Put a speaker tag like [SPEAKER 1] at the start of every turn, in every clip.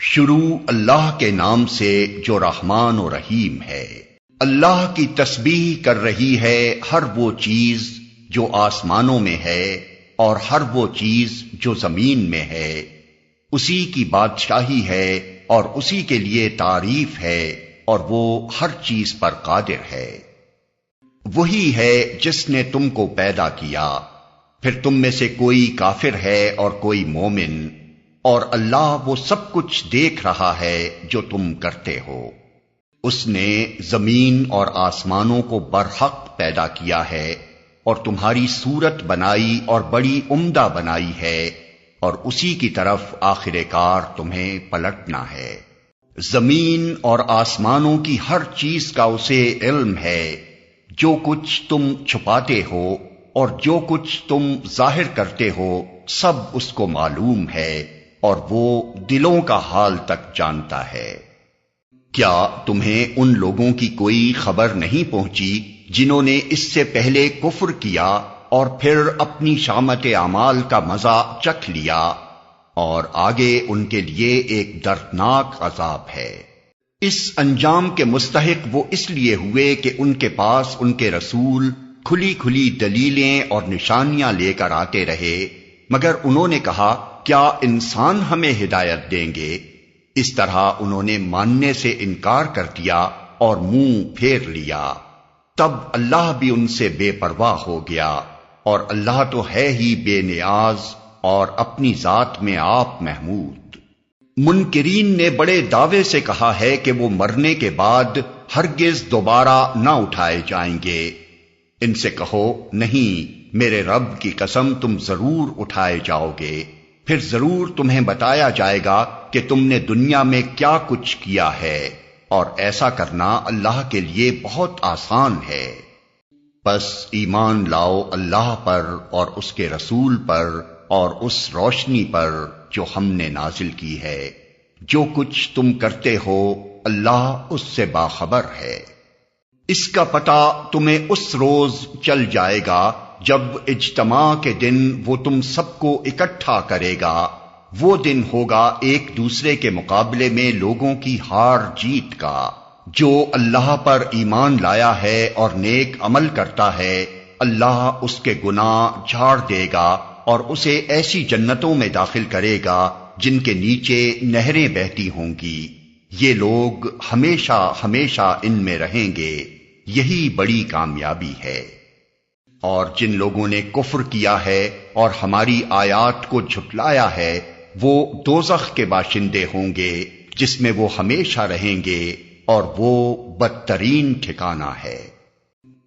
[SPEAKER 1] شروع اللہ کے نام سے جو رحمان و رحیم ہے۔ اللہ کی تسبیح کر رہی ہے ہر وہ چیز جو آسمانوں میں ہے اور ہر وہ چیز جو زمین میں ہے۔ اسی کی بادشاہی ہے اور اسی کے لیے تعریف ہے اور وہ ہر چیز پر قادر ہے۔ وہی ہے جس نے تم کو پیدا کیا، پھر تم میں سے کوئی کافر ہے اور کوئی مومن، اور اللہ وہ سب کچھ دیکھ رہا ہے جو تم کرتے ہو۔ اس نے زمین اور آسمانوں کو برحق پیدا کیا ہے اور تمہاری صورت بنائی اور بڑی عمدہ بنائی ہے، اور اسی کی طرف آخر کار تمہیں پلٹنا ہے۔ زمین اور آسمانوں کی ہر چیز کا اسے علم ہے، جو کچھ تم چھپاتے ہو اور جو کچھ تم ظاہر کرتے ہو سب اس کو معلوم ہے، اور وہ دلوں کا حال تک جانتا ہے۔ کیا تمہیں ان لوگوں کی کوئی خبر نہیں پہنچی جنہوں نے اس سے پہلے کفر کیا اور پھر اپنی شامت اعمال کا مزہ چکھ لیا، اور آگے ان کے لیے ایک دردناک عذاب ہے۔ اس انجام کے مستحق وہ اس لیے ہوئے کہ ان کے پاس ان کے رسول کھلی کھلی دلیلیں اور نشانیاں لے کر آتے رہے، مگر انہوں نے کہا کیا انسان ہمیں ہدایت دیں گے؟ اس طرح انہوں نے ماننے سے انکار کر دیا اور منہ پھیر لیا۔ تب اللہ بھی ان سے بے پرواہ ہو گیا، اور اللہ تو ہے ہی بے نیاز اور اپنی ذات میں آپ محمود۔ منکرین نے بڑے دعوے سے کہا ہے کہ وہ مرنے کے بعد ہرگز دوبارہ نہ اٹھائے جائیں گے۔ ان سے کہو نہیں، میرے رب کی قسم تم ضرور اٹھائے جاؤ گے، پھر ضرور تمہیں بتایا جائے گا کہ تم نے دنیا میں کیا کچھ کیا ہے، اور ایسا کرنا اللہ کے لیے بہت آسان ہے۔ بس ایمان لاؤ اللہ پر اور اس کے رسول پر اور اس روشنی پر جو ہم نے نازل کی ہے۔ جو کچھ تم کرتے ہو اللہ اس سے باخبر ہے۔ اس کا پتہ تمہیں اس روز چل جائے گا جب اجتماع کے دن وہ تم سب کو اکٹھا کرے گا۔ وہ دن ہوگا ایک دوسرے کے مقابلے میں لوگوں کی ہار جیت کا۔ جو اللہ پر ایمان لایا ہے اور نیک عمل کرتا ہے، اللہ اس کے گناہ جھاڑ دے گا اور اسے ایسی جنتوں میں داخل کرے گا جن کے نیچے نہریں بہتی ہوں گی۔ یہ لوگ ہمیشہ ہمیشہ ان میں رہیں گے، یہی بڑی کامیابی ہے۔ اور جن لوگوں نے کفر کیا ہے اور ہماری آیات کو جھٹلایا ہے، وہ دوزخ کے باشندے ہوں گے جس میں وہ ہمیشہ رہیں گے، اور وہ بدترین ٹھکانہ ہے۔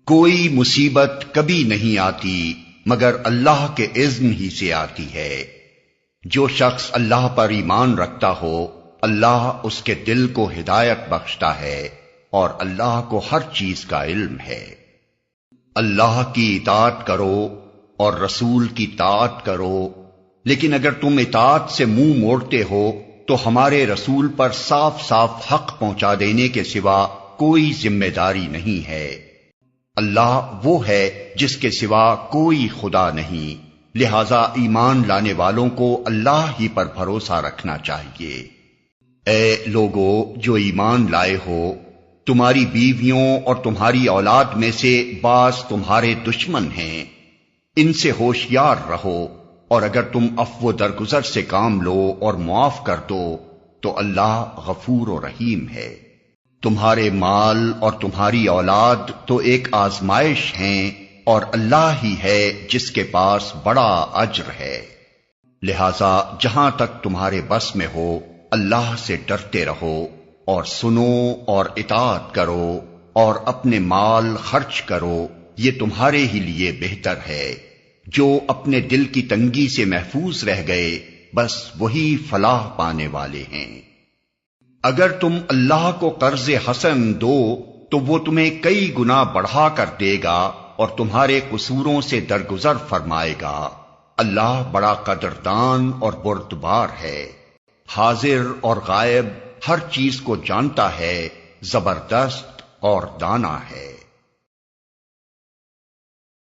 [SPEAKER 1] کوئی مصیبت کبھی نہیں آتی مگر اللہ کے اذن ہی سے آتی ہے۔ جو شخص اللہ پر ایمان رکھتا ہو اللہ اس کے دل کو ہدایت بخشتا ہے، اور اللہ کو ہر چیز کا علم ہے۔ اللہ کی اطاعت کرو اور رسول کی طاعت کرو، لیکن اگر تم اطاعت سے منہ موڑتے ہو تو ہمارے رسول پر صاف صاف حق پہنچا دینے کے سوا کوئی ذمہ داری نہیں ہے۔ اللہ وہ ہے جس کے سوا کوئی خدا نہیں، لہذا ایمان لانے والوں کو اللہ ہی پر بھروسہ رکھنا چاہیے۔ اے لوگو جو ایمان لائے ہو، تمہاری بیویوں اور تمہاری اولاد میں سے بعض تمہارے دشمن ہیں، ان سے ہوشیار رہو، اور اگر تم عفو درگزر سے کام لو اور معاف کر دو تو اللہ غفور و رحیم ہے۔ تمہارے مال اور تمہاری اولاد تو ایک آزمائش ہیں، اور اللہ ہی ہے جس کے پاس بڑا اجر ہے۔ لہذا جہاں تک تمہارے بس میں ہو اللہ سے ڈرتے رہو، اور سنو اور اطاعت کرو اور اپنے مال خرچ کرو، یہ تمہارے ہی لیے بہتر ہے۔ جو اپنے دل کی تنگی سے محفوظ رہ گئے بس وہی فلاح پانے والے ہیں۔ اگر تم اللہ کو قرض حسن دو تو وہ تمہیں کئی گنا بڑھا کر دے گا اور تمہارے قصوروں سے درگزر فرمائے گا۔ اللہ بڑا قدردان اور بردبار ہے، حاضر اور غائب ہر چیز کو جانتا ہے، زبردست اور دانا ہے۔